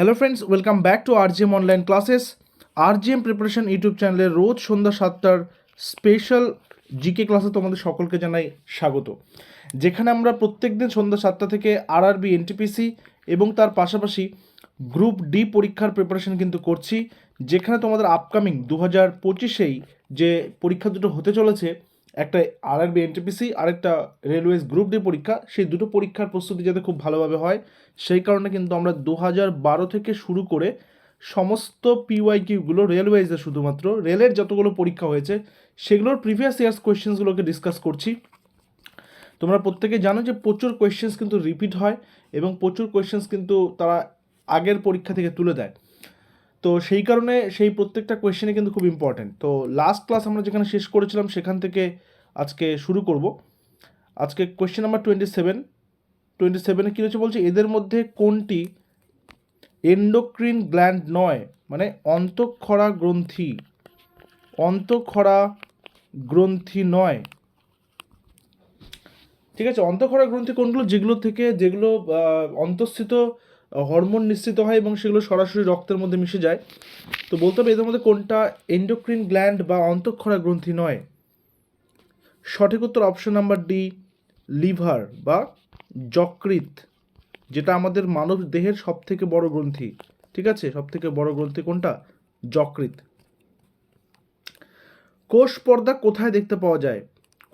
Hello friends, welcome back to RGM online classes. RGM preparation YouTube চ্যানেলে রোজ সন্ধ্যা 7টার special GK ক্লাসে তোমাদের সকলকে জানাই স্বাগত, যেখানে আমরা প্রত্যেক দিন সন্ধ্যা 7টা থেকে আরআরবি, এনটিপিসি এবং তার পাশাপাশি গ্রুপ ডি পরীক্ষার প্রিপারেশন কিন্তু করছি, যেখানে তোমাদের আপকামিং 2025-এই যে পরীক্ষা দুটো হতে চলেছে, একটা আরআরবি এনটিপিসি আর একটা রেলওয়েজ গ্রুপ ডি পরীক্ষা, সেই দুটো পরীক্ষার প্রস্তুতি যাতে খুব ভালোভাবে হয় সেই কারণে কিন্তু আমরা 2012 থেকে শুরু করে সমস্ত পিওয়াইকিউগুলো রেলওয়েজে, শুধুমাত্র রেলের যতগুলো পরীক্ষা হয়েছে সেগুলোর প্রিভিয়াস ইয়ার্স কোয়েশ্চেন্সগুলোকে ডিসকাস করছি। তোমরা প্রত্যেকে জানো যে প্রচুর কোয়েশ্চেন্স কিন্তু রিপিট হয় এবং প্রচুর কোয়েশ্চেন্স কিন্তু তারা আগের পরীক্ষা থেকে তুলে দেয়। তো সেই কারণে সেই প্রত্যেকটা কোয়েশ্চেনই কিন্তু খুব ইম্পর্ট্যান্ট। তো লাস্ট ক্লাস আমরা যেখানে শেষ করেছিলাম সেখান থেকে আজকে শুরু করব। আজকে কোয়েশ্চেন নাম্বার 27 কী হচ্ছে বলছে, এদের মধ্যে কোনটি এন্ডোক্রিন গ্ল্যান্ড নয়, মানে অন্তঃক্ষরা গ্রন্থি নয়। ঠিক আছে, অন্তঃক্ষরা গ্রন্থি কোনগুলো? যেগুলো অন্তঃস্থিত হরমোন নিঃসৃত হয় এবং সেগুলো সরাসরি রক্তের মধ্যে মিশে যায়। তো বলতে হবে এদের মধ্যে কোনটা এন্ডোক্রিন গ্ল্যান্ড বা অন্তঃক্ষরা গ্রন্থি নয়। সঠিক উত্তর অপশন নাম্বার ডি, লিভার বা যকৃৎ, যেটা আমাদের মানব দেহের সব থেকে বড় গ্রন্থি। ঠিক আছে, সব থেকে বড় গ্রন্থি কোনটা? যকৃৎ। কোষ পর্দা কোথায় দেখতে পাওয়া যায়?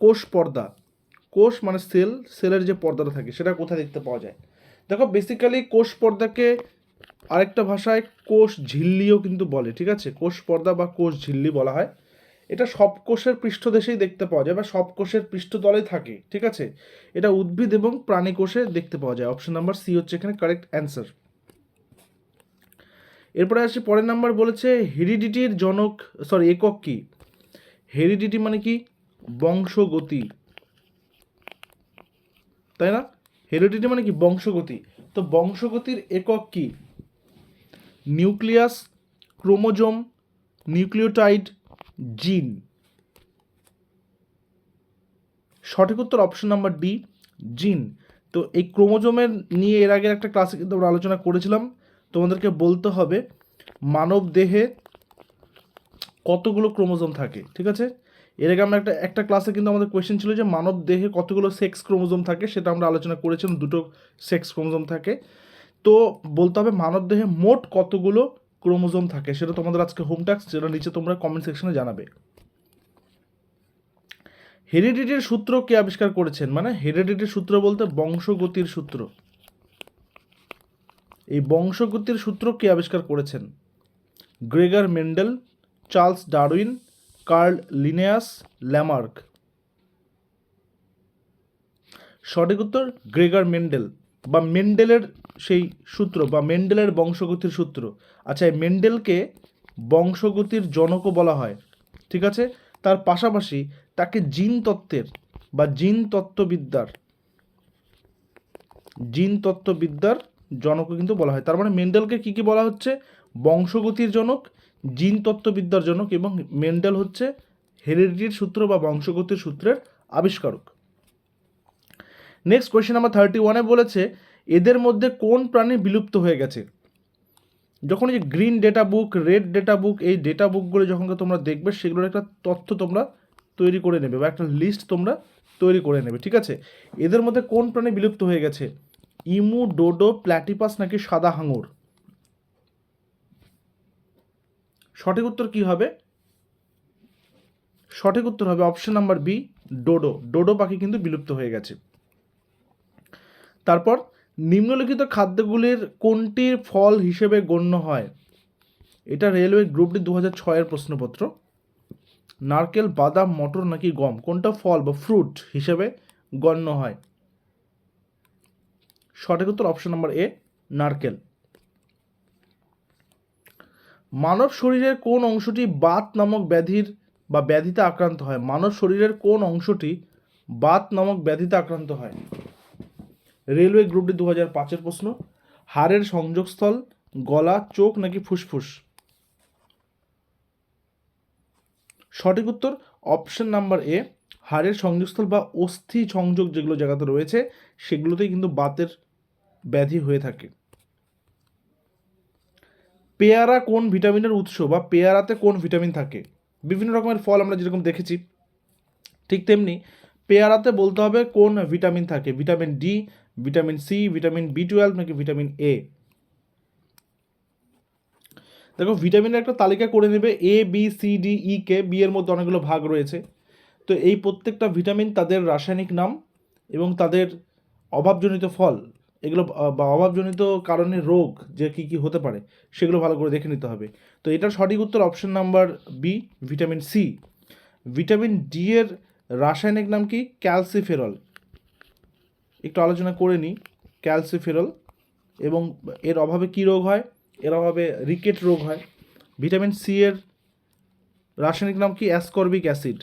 কোষ পর্দা, কোষ মানে সেলের যে পর্দাটা থাকে সেটা কোথায় দেখতে পাওয়া যায়? দেখো, বেসিক্যালি কোষ পর্দাকে আরেকটা ভাষায় কোষ ঝিল্লিও কিন্তু বলে। ঠিক আছে, কোষ পর্দা বা কোষ ঝিল্লি বলা হয়। এটা সব কোষের পৃষ্ঠদেশেই দেখতে পাওয়া যায় বা সব কোষের পৃষ্ঠতলে থাকে। ঠিক আছে, এটা উদ্ভিদ এবং প্রাণী কোষে দেখতে পাওয়া যায়। অপশন নাম্বার সি হচ্ছে এখানে কারেক্ট অ্যান্সার। এরপরে আসি পরের নাম্বার, বলেছে হেরিডিটির একক কি? হেরিডিটি মানে কি? বংশগতি, তাই না? হেরিডিটি মানে কি? বংশগতি। তো বংশগতির একক কি? নিউক্লিয়াস, ক্রোমোজোম, নিউক্লিওটাইড, জিন। সঠিক উত্তর অপশন নাম্বার ডি, জিন। তো এই ক্রোমোজোমের নিয়ে এর আগের একটা ক্লাসে কিন্তু আমরা আলোচনা করেছিলাম। তোমাদেরকে বলতে হবে মানব দেহে কতগুলো ক্রোমোজোম থাকে। ঠিক আছে, এর আগে আমরা একটা ক্লাসে কিন্তু আমাদের কোয়েশ্চেন ছিল যে মানব দেহে কতগুলো সেক্স ক্রোমোজোম থাকে, সেটা আমরা আলোচনা করেছিলাম। দুটো সেক্স ক্রোমোজোম থাকে। তো বলতে হবে মানব দেহে মোট কতগুলো ক্রোমোজোম থাকে, সেটা তোমাদের আজকে হোম টাস্ক, যেটা নিচে তোমরা কমেন্ট সেকশনে জানাবে। হেরিডিটির সূত্র কে আবিষ্কার করেছেন? মানে হেরিডিটির সূত্র বলতে বংশগতির সূত্র। এই বংশগতির সূত্র কে আবিষ্কার করেছেন? Gregor Mendel, Charles Darwin, Carl Linnaeus, Lamarck. সঠিক উত্তর গ্রেগার মেন্ডেল বা মেন্ডেলের সেই সূত্র বা মেন্ডেলের বংশগতির সূত্র। আচ্ছা, এই মেন্ডেলকে বংশগতির জনকও বলা হয়। ঠিক আছে, তার পাশাপাশি তাকে জিন তত্ত্ববিদ্যার জনকও কিন্তু বলা হয়। তার মানে মেন্ডেলকে কি বলা হচ্ছে? বংশগতির জনক, জিন তত্ত্ববিদ্যার জনক, এবং মেন্ডেল হচ্ছে হেরিডিটির সূত্র বা বংশগতির সূত্রের আবিষ্কারক। নেক্সট কোয়েশ্চেন নাম্বার 31-এ বলেছে এদের মধ্যে কোন প্রাণী বিলুপ্ত হয়ে গেছে? যখন এই green data book, red data book, এই ডেটা বুকগুলো যখন তোমরা দেখবে সেগুলোর একটা তথ্য তোমরা তৈরি করে নেবে বা একটা লিস্ট তোমরা তৈরি করে নেবে। ঠিক আছে, এদের মধ্যে কোন প্রাণী বিলুপ্ত হয়ে গেছে? ইমু, ডোডো, প্ল্যাটিপাস নাকি সাদা হাঙর? সঠিক উত্তর কি হবে? সঠিক উত্তর হবে option number B, Dodo. Dodo পাখি কিন্তু বিলুপ্ত হয়ে গেছে। তারপর নিম্নলিখিত খাদ্যগুলির কোনটির ফল হিসেবে গণ্য হয়? এটা রেলওয়ে গ্রুপ ডি 2006-এর প্রশ্নপত্র। নারকেল, বাদাম, মটর নাকি গম, কোনটা ফল বা ফ্রুট হিসেবে গণ্য হয়? সঠিক উত্তর অপশন নাম্বার এ, নারকেল। মানব শরীরের কোন অংশটি বাত নামক ব্যাধিতে আক্রান্ত হয়? মানব শরীরের কোন অংশটি বাত নামক ব্যাধিতে আক্রান্ত হয়? রেলওয়ে গ্রুপ ডি 2005-এর প্রশ্ন। হাড়ের সংযোগস্থল, গলা, চোখ নাকি ফুসফুস? সঠিক উত্তর অপশন নাম্বার এ, হাড়ের সংযোগস্থল বা অস্থি সংযোগ যেগুলো জায়গাতে রয়েছে সেগুলোতেই কিন্তু বাতের ব্যাধি হয়ে থাকে। পেয়ারা কোন ভিটামিনের উৎস বা পেয়ারাতে কোন ভিটামিন থাকে? বিভিন্ন রকমের ফল আমরা যেরকম দেখেছি, ঠিক তেমনি পেয়ারাতে বলতে হবে কোন ভিটামিন থাকে, vitamin D, vitamin C, vitamin বি12 নাকি ভিটামিন এ। দেখো ভিটামিনের একটা তালিকা করে নেবে, A B C D E K, B এর মধ্যে অনেকগুলো ভাগ রয়েছে। তো এই প্রত্যেকটা ভিটামিন, তাদের রাসায়নিক নাম এবং তাদের অভাবজনিত ফল, এগুলো বা অভাবজনিত কারণে রোগ যে কী কী হতে পারে সেগুলো ভালো করে দেখে নিতে হবে। তো এটার সঠিক উত্তর option number B, vitamin C. Vitamin D এর রাসায়নিক নাম কি? ক্যালসিফেরল। একটু আলোচনা করে নিই ক্যালসিফেরল। এবং এর অভাবে কী রোগ হয়? এর অভাবে রিকেট রোগ হয়। ভিটামিন সি এর রাসায়নিক নাম কি? Ascorbic acid.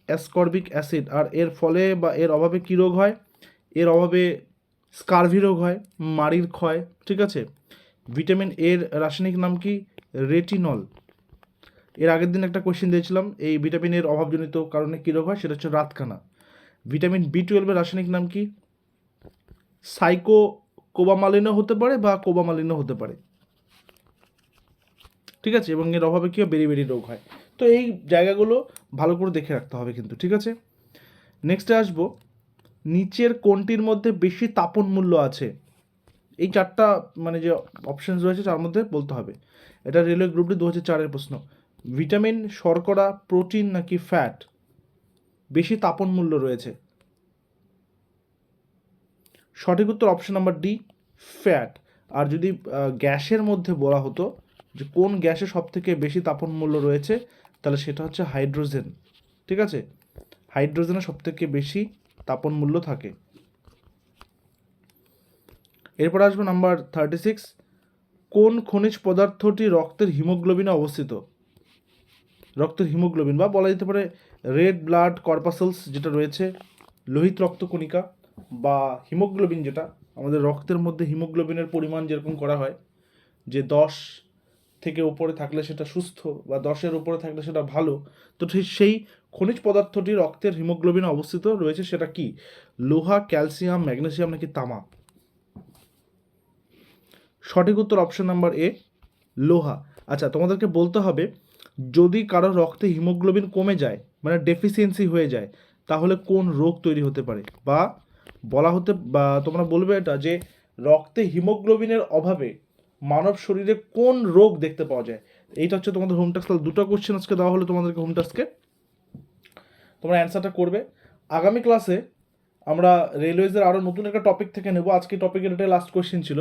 Ascorbic acid. আর এর ফলে বা এর অভাবে কী রোগ হয়? এর অভাবে স্কারভি রোগ হয়, মাড়ির ক্ষয়, ঠিক আছে। ভিটামিন এর রাসায়নিক নাম কি? রেটিনল। এর আগের দিন একটা কোয়েশ্চেন দিয়েছিলাম, এই ভিটামিনের অভাবজনিত কারণে কী রোগ হয়, সেটা হচ্ছে রাতকানা। ভিটামিন বি12 এর রাসায়নিক নাম কি? সাইকোকোবামালিনও হতে পারে বা কোবামালিনও হতে পারে, ঠিক আছে। এবং এর অভাবে কী হয়? বেরি রোগ হয়। তো এই জায়গাগুলো ভালো করে দেখে রাখতে হবে কিন্তু, ঠিক আছে। নেক্সটে আসবো, নিচের কোনটির মধ্যে বেশি তাপন মূল্য আছে? এই চারটা মানে যে অপশানস রয়েছে তার মধ্যে বলতে হবে। এটা রেলওয়ে গ্রুপ ডি 2004-এর প্রশ্ন। ভিটামিন, শর্করা, প্রোটিন নাকি ফ্যাট বেশি তাপন মূল্য রয়েছে? সঠিক উত্তর অপশন নাম্বার ডি, ফ্যাট। আর যদি গ্যাসের মধ্যে বলা হতো যে কোন গ্যাসে সবথেকে বেশি তাপন মূল্য রয়েছে, তাহলে সেটা হচ্ছে হাইড্রোজেন, ঠিক আছে। হাইড্রোজেনের সবথেকে বেশি তাপন মূল্য থাকে। এরপর আসবে নাম্বার 36, কোন খনিজ পদার্থটি রক্তের হিমোগ্লোবিনে অবস্থিত? রক্তের হিমোগ্লোবিন বা বলা যেতে পারে রেড ব্লাড কর্পাসেলস যেটা রয়েছে, লোহিত রক্তকণিকা বা হিমোগ্লোবিন, যেটা আমাদের রক্তের মধ্যে হিমোগ্লোবিনের পরিমাণ যেরকম করা হয় যে 10 থেকে উপরে থাকলে সেটা সুস্থ বা 10-এর উপরে থাকলে সেটা ভালো, তো ঠিক সেই খনিজ পদার্থটি রক্তের হিমোগ্লোবিনে অবস্থিত রয়েছে, সেটা কি? লোহা, ক্যালসিয়াম, ম্যাগনেসিয়াম নাকি তামা? সঠিক উত্তর অপশন নাম্বার এ, লোহা। আচ্ছা, তোমাদেরকে বলতে হবে যদি কারো রক্তে হিমোগ্লোবিন কমে যায়, মানে ডেফিসিয়েন্সি হয়ে যায়, তাহলে কোন রোগ তৈরি হতে পারে, বা বলা হতে বা তোমরা বলবে এটা যে রক্তে হিমোগ্লোবিনের অভাবে মানব শরীরে কোন রোগ দেখতে পাওয়া যায়। এইটা হচ্ছে তোমাদের হোম টাস্ক। তাহলে দুটো কোশ্চেন আজকে দেওয়া হলো তোমাদেরকে হোম টাস্কে, তোমরা অ্যান্সারটা করবে। আগামী ক্লাসে আমরা রেলওয়েজের আরও নতুন একটা টপিক থেকে নেব। আজকে টপিকের এটা লাস্ট কোশ্চেন ছিল,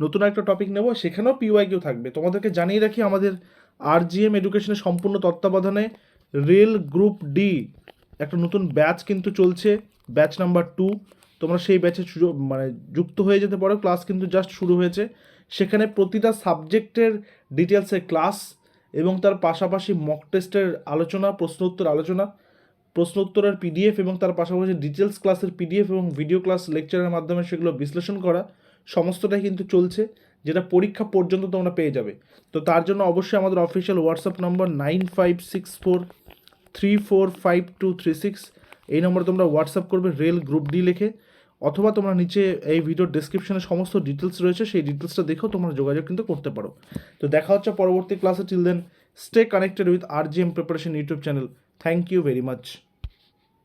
নতুন একটা টপিক নেব, সেখানেও পিওয়াইকিউ থাকবে। তোমাদেরকে জানিয়ে রাখি আমাদের আরজিএম এডুকেশনের সম্পূর্ণ তত্ত্বাবধানে রেল গ্রুপ ডি একটা নতুন ব্যাচ কিন্তু চলছে, ব্যাচ নাম্বার 2। তোমরা সেই ব্যাচে মানে যুক্ত হয়ে যেতে পারো, ক্লাস কিন্তু জাস্ট শুরু হয়েছে। সেখানে প্রতিটা সাবজেক্টের ডিটেলসের ক্লাস এবং তার পাশাপাশি মক টেস্টের আলোচনা, প্রশ্ন উত্তর আলোচনা, প্রশ্ন উত্তরের পিডিএফ এবং তার পাশাপাশি ডিটেলস ক্লাসের পিডিএফ এবং ভিডিও ক্লাস লেকচারের মাধ্যমে সেগুলো বিশ্লেষণ করা, সমস্তটাই কিন্তু চলছে, যেটা পরীক্ষা পর্যন্ত তোমরা পেয়ে যাবে। তো তার জন্য অবশ্যই আমাদের অফিসিয়াল হোয়াটসঅ্যাপ নম্বর 9564345236, এই নম্বরে তোমরা হোয়াটসঅ্যাপ করবে রেল গ্রুপ ডি লিখে, অথবা তোমরা নিচে এই ভিডিওর ডেসক্রিপশনে সমস্ত ডিটেলস রয়েছে, সেই ডিটেলসটা দেখেও তোমরা যোগাযোগ কিন্তু করতে পারো। তো দেখা হচ্ছে পরবর্তী ক্লাসে। Till then stay connected with RGM preparation YouTube channel. Thank you very much.